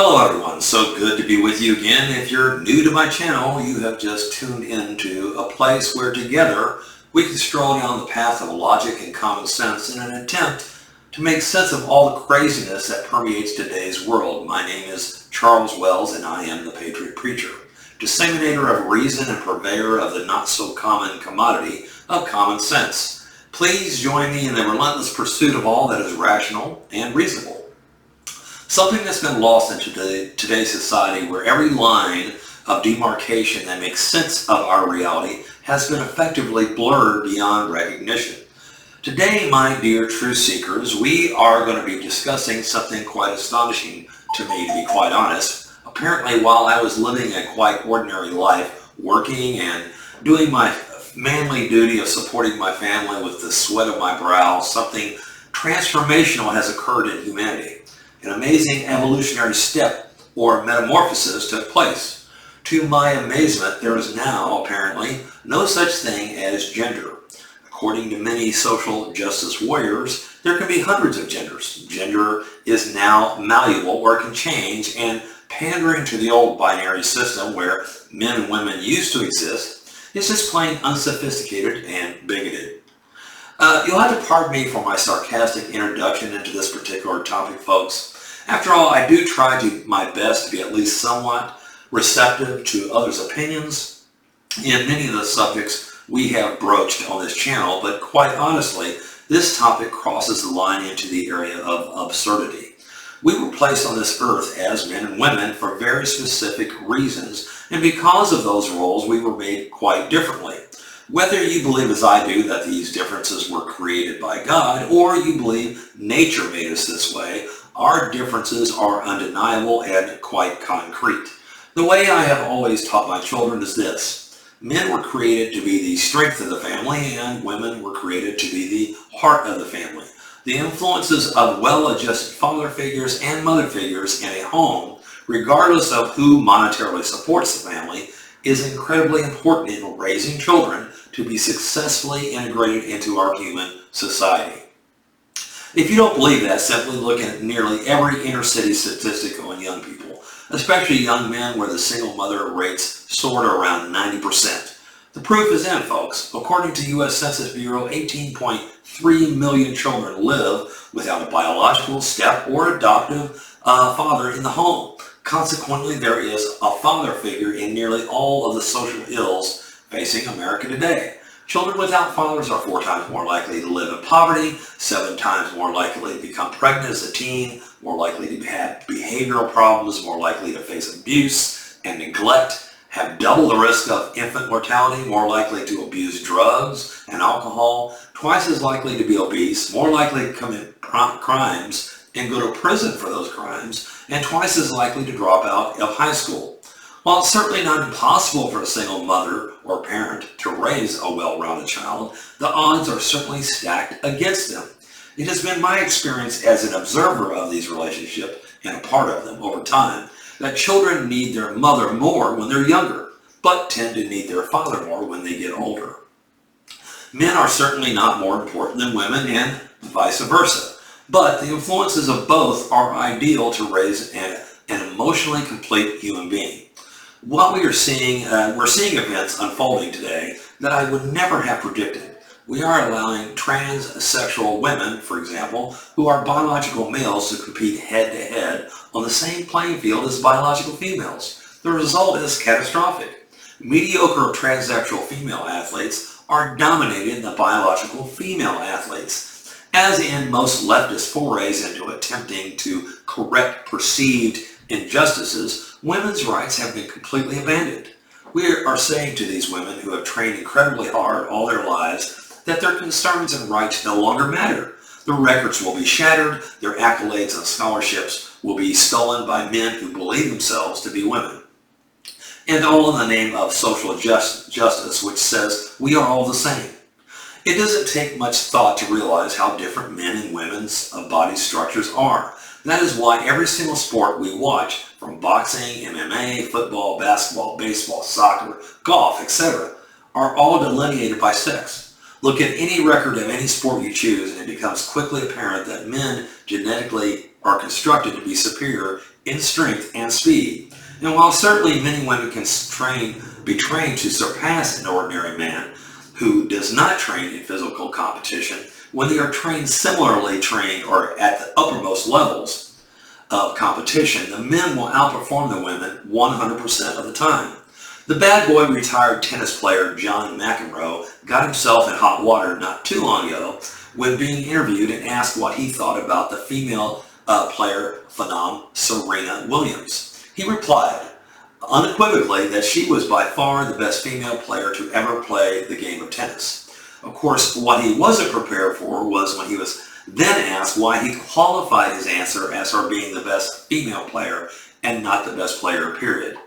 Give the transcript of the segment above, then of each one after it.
Hello everyone, so good to be with you again. If you're new to my channel, you have just tuned into a place where together we can stroll down the path of logic and common sense in an attempt to make sense of all the craziness that permeates today's world. My name is Charles Wells and I am the Patriot Preacher, disseminator of reason and purveyor of the not-so-common commodity of common sense. Please join me in the relentless pursuit of all that is rational and reasonable. Something that's been lost in today's society, where every line of demarcation that makes sense of our reality has been effectively blurred beyond recognition. Today, my dear truth seekers, we are going to be discussing something quite astonishing to me, to be quite honest. Apparently, while I was living a quite ordinary life, working and doing my manly duty of supporting my family with the sweat of my brow, something transformational has occurred in humanity. An amazing evolutionary step or metamorphosis took place. To my amazement, there is now, apparently, no such thing as gender. According to many social justice warriors, there can be hundreds of genders. Gender is now malleable or can change, and pandering to the old binary system where men and women used to exist is just plain unsophisticated and bigoted. You'll have to pardon me for my sarcastic introduction into this particular topic, folks. After all, I do try my best to be at least somewhat receptive to others' opinions in many of the subjects we have broached on this channel, but quite honestly, this topic crosses the line into the area of absurdity. We were placed on this earth as men and women for very specific reasons, and because of those roles, we were made quite differently. Whether you believe as I do that these differences were created by God, or you believe nature made us this way, our differences are undeniable and quite concrete. The way I have always taught my children is this: men were created to be the strength of the family, and women were created to be the heart of the family. The influences of well-adjusted father figures and mother figures in a home, regardless of who monetarily supports the family, is incredibly important in raising children to be successfully integrated into our human society. If you don't believe that, simply look at nearly every inner city statistic on young people, especially young men, where the single mother rates soar to around 90%. The proof is in, folks. According to U.S. Census Bureau, 18.3 million children live without a biological, step, or adoptive father in the home. Consequently, there is a father figure in nearly all of the social ills facing America today. Children without fathers are 4 times more likely to live in poverty, 7 times more likely to become pregnant as a teen, more likely to have behavioral problems, more likely to face abuse and neglect, have double the risk of infant mortality, more likely to abuse drugs and alcohol, twice as likely to be obese, more likely to commit crimes and go to prison for those crimes, and twice as likely to drop out of high school. While it's certainly not impossible for a single mother or parent to raise a well-rounded child, the odds are certainly stacked against them. It has been my experience as an observer of these relationships and a part of them over time that children need their mother more when they're younger, but tend to need their father more when they get older. Men are certainly not more important than women, and vice versa. But the influences of both are ideal to raise an emotionally complete human being. What we're seeing events unfolding today that I would never have predicted. We are allowing transsexual women, for example, who are biological males, to compete head-to-head on the same playing field as biological females. The result is catastrophic. Mediocre transsexual female athletes are dominating the biological female athletes. As in most leftist forays into attempting to correct perceived injustices, women's rights have been completely abandoned. We are saying to these women who have trained incredibly hard all their lives that their concerns and rights no longer matter. Their records will be shattered, their accolades and scholarships will be stolen by men who believe themselves to be women. And all in the name of social justice, which says we are all the same. It doesn't take much thought to realize how different men and women's body structures are. That is why every single sport we watch, from boxing, MMA, football, basketball, baseball, soccer, golf, etc., are all delineated by sex. Look at any record of any sport you choose, and it becomes quickly apparent that men genetically are constructed to be superior in strength and speed. And while certainly men and women can be trained to surpass an ordinary man who does not train in physical competition, when they are similarly trained or at the uppermost levels of competition, the men will outperform the women 100% of the time. The bad boy retired tennis player John McEnroe got himself in hot water not too long ago when being interviewed and asked what he thought about the female player phenom Serena Williams. He replied unequivocally that she was by far the best female player to ever play the game of tennis. Of course, what he wasn't prepared for was when he was then asked why he qualified his answer as her being the best female player and not the best player, period.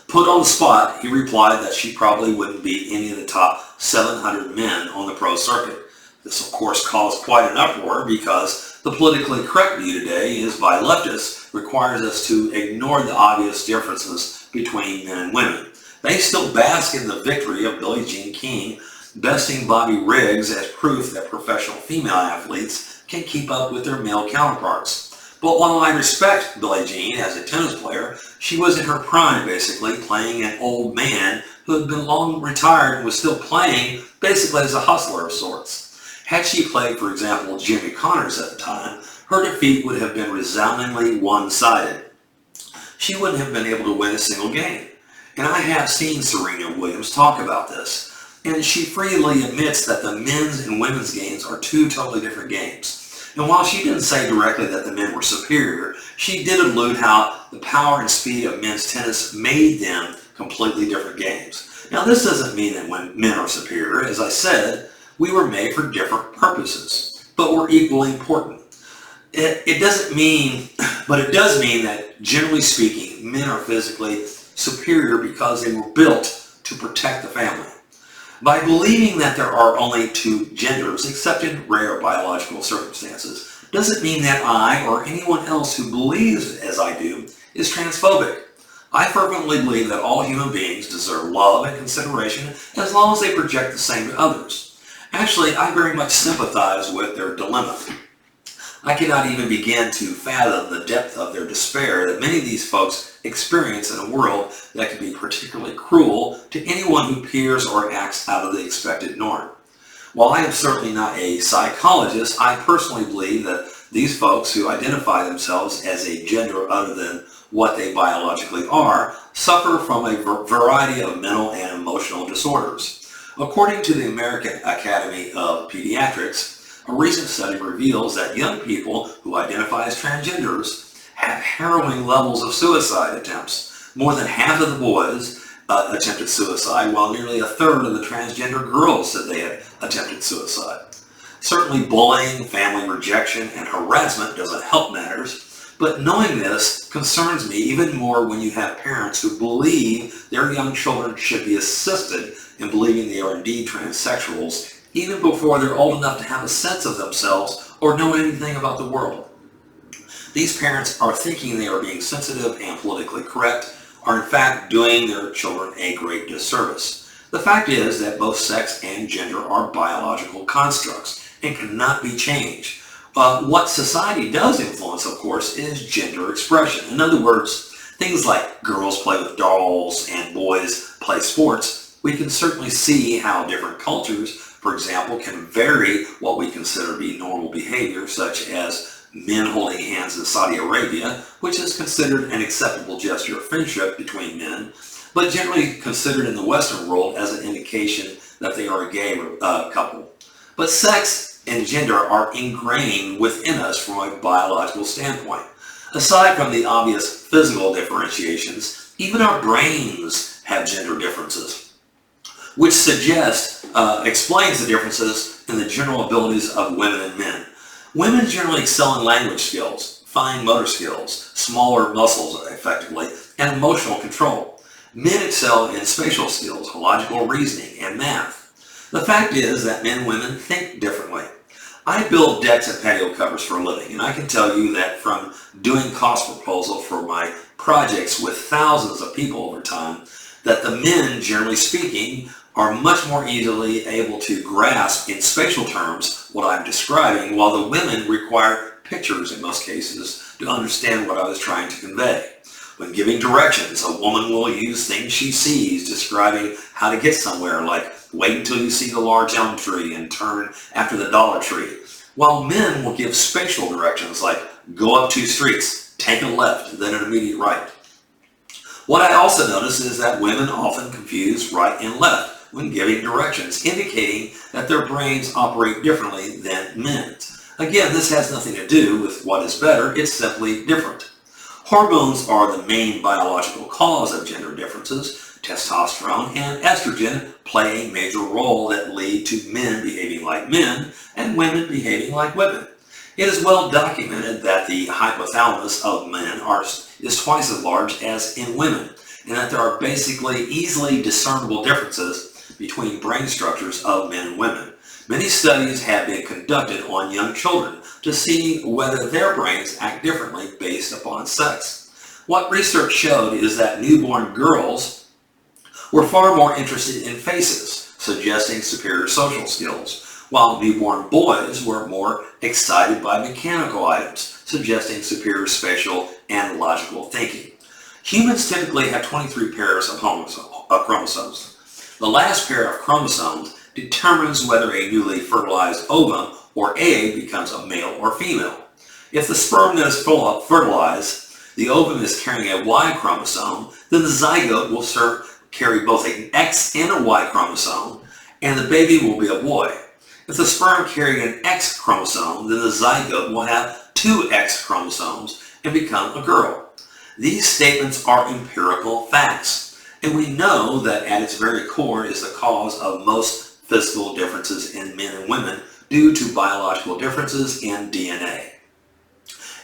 Put on the spot, he replied that she probably wouldn't beat any of the top 700 men on the pro circuit. This, of course, caused quite an uproar because the politically correct view today is by leftists requires us to ignore the obvious differences between men and women. They still bask in the victory of Billie Jean King besting Bobby Riggs as proof that professional female athletes can keep up with their male counterparts. But while I respect Billie Jean as a tennis player, she was in her prime basically, playing an old man who had been long retired and was still playing basically as a hustler of sorts. Had she played, for example, Jimmy Connors at the time, her defeat would have been resoundingly one-sided. She wouldn't have been able to win a single game. And I have seen Serena Williams talk about this. And she freely admits that the men's and women's games are two totally different games. And while she didn't say directly that the men were superior, she did allude how the power and speed of men's tennis made them completely different games. Now, this doesn't mean that when men are superior. As I said, we were made for different purposes, but we're equally important. It does mean that, generally speaking, men are physically superior because they were built to protect the family. By believing that there are only two genders, except in rare biological circumstances, doesn't mean that I or anyone else who believes as I do is transphobic. I fervently believe that all human beings deserve love and consideration as long as they project the same to others. Actually, I very much sympathize with their dilemma. I cannot even begin to fathom the depth of their despair that many of these folks experience in a world that can be particularly cruel to anyone who peers or acts out of the expected norm. While I am certainly not a psychologist, I personally believe that these folks who identify themselves as a gender other than what they biologically are suffer from a variety of mental and emotional disorders. According to the American Academy of Pediatrics, a recent study reveals that young people who identify as transgenders have harrowing levels of suicide attempts. More than half of the boys attempted suicide, while nearly a third of the transgender girls said they had attempted suicide. Certainly bullying, family rejection, and harassment doesn't help matters, but knowing this concerns me even more when you have parents who believe their young children should be assisted in believing they are indeed transsexuals even before they're old enough to have a sense of themselves or know anything about the world. These parents are thinking they are being sensitive and politically correct, are in fact doing their children a great disservice. The fact is that both sex and gender are biological constructs and cannot be changed. What society does influence, of course, is gender expression. In other words, things like girls play with dolls and boys play sports. We can certainly see how different cultures, for example, can vary what we consider to be normal behavior, such as men holding hands in Saudi Arabia, which is considered an acceptable gesture of friendship between men, but generally considered in the Western world as an indication that they are a gay couple. But sex and gender are ingrained within us from a biological standpoint. Aside from the obvious physical differentiations, even our brains have gender differences, which explains the differences in the general abilities of women and men. Women generally excel in language skills, fine motor skills, smaller muscles effectively, and emotional control. Men excel in spatial skills, logical reasoning, and math. The fact is that men and women think differently. I build decks and patio covers for a living, and I can tell you that from doing cost proposal for my projects with thousands of people over time, that the men, generally speaking, are much more easily able to grasp in spatial terms what I'm describing, while the women require pictures in most cases to understand what I was trying to convey. When giving directions, a woman will use things she sees, describing how to get somewhere, like wait until you see the large elm tree and turn after the Dollar Tree, while men will give spatial directions like go up 2 streets, take a left, then an immediate right. What I also notice is that women often confuse right and left when giving directions, indicating that their brains operate differently than men's. Again, this has nothing to do with what is better, it's simply different. Hormones are the main biological cause of gender differences. Testosterone and estrogen play a major role that lead to men behaving like men and women behaving like women. It is well documented that the hypothalamus of men is twice as large as in women, and that there are basically easily discernible differences between brain structures of men and women. Many studies have been conducted on young children to see whether their brains act differently based upon sex. What research showed is that newborn girls were far more interested in faces, suggesting superior social skills, while newborn boys were more excited by mechanical items, suggesting superior spatial and logical thinking. Humans typically have 23 pairs of chromosomes. The last pair of chromosomes determines whether a newly fertilized ovum or egg becomes a male or female. If the sperm that is fertilized, the ovum is carrying a Y chromosome, then the zygote will carry both an X and a Y chromosome, and the baby will be a boy. If the sperm carrying an X chromosome, then the zygote will have 2 X chromosomes and become a girl. These statements are empirical facts, and we know that at its very core is the cause of most physical differences in men and women due to biological differences in DNA.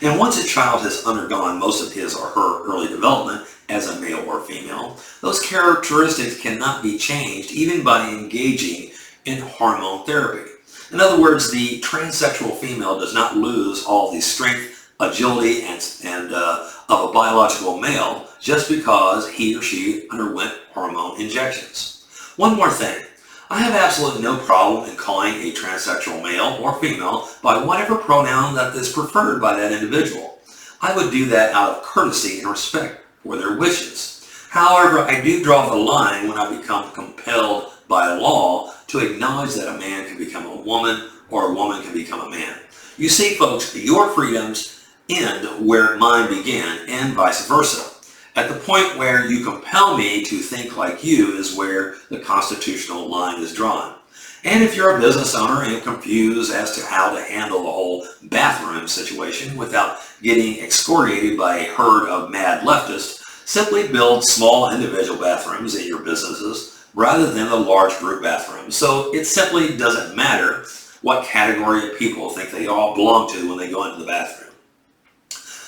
And once a child has undergone most of his or her early development as a male or female, those characteristics cannot be changed even by engaging in hormone therapy. In other words, the transsexual female does not lose all the strength, agility, and of a biological male just because he or she underwent hormone injections. One more thing. I have absolutely no problem in calling a transsexual male or female by whatever pronoun that is preferred by that individual. I would do that out of courtesy and respect for their wishes. However, I do draw the line when I become compelled by law to acknowledge that a man can become a woman or a woman can become a man. You see, folks, your freedoms end where mine began and vice versa. At the point where you compel me to think like you is where the constitutional line is drawn. And if you're a business owner and confused as to how to handle the whole bathroom situation without getting excoriated by a herd of mad leftists, simply build small individual bathrooms in your businesses rather than the large group bathrooms. So it simply doesn't matter what category of people think they all belong to when they go into the bathroom.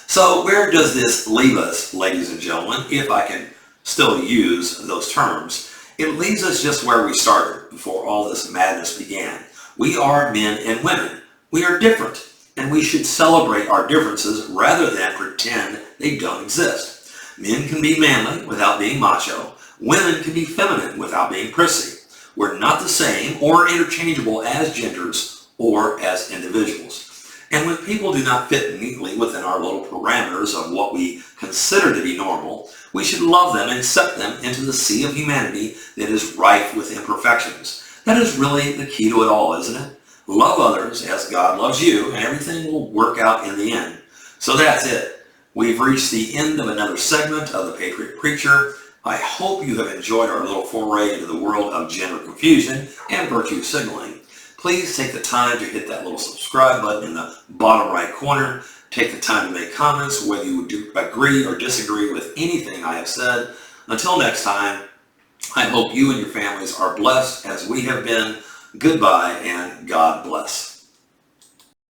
So where does this leave us, ladies and gentlemen, if I can still use those terms? It leaves us just where we started before all this madness began. We are men and women. We are different, and we should celebrate our differences rather than pretend they don't exist. Men can be manly without being macho. Women can be feminine without being prissy. We're not the same or interchangeable as genders or as individuals. And when people do not fit neatly within our little parameters of what we consider to be normal, we should love them and accept them into the sea of humanity that is rife with imperfections. That is really the key to it all, isn't it? Love others as God loves you, and everything will work out in the end. So that's it. We've reached the end of another segment of the Patriot Preacher. I hope you have enjoyed our little foray into the world of gender confusion and virtue signaling. Please take the time to hit that little subscribe button in the bottom right corner. Take the time to make comments whether you do agree or disagree with anything I have said. Until next time, I hope you and your families are blessed as we have been. Goodbye and God bless.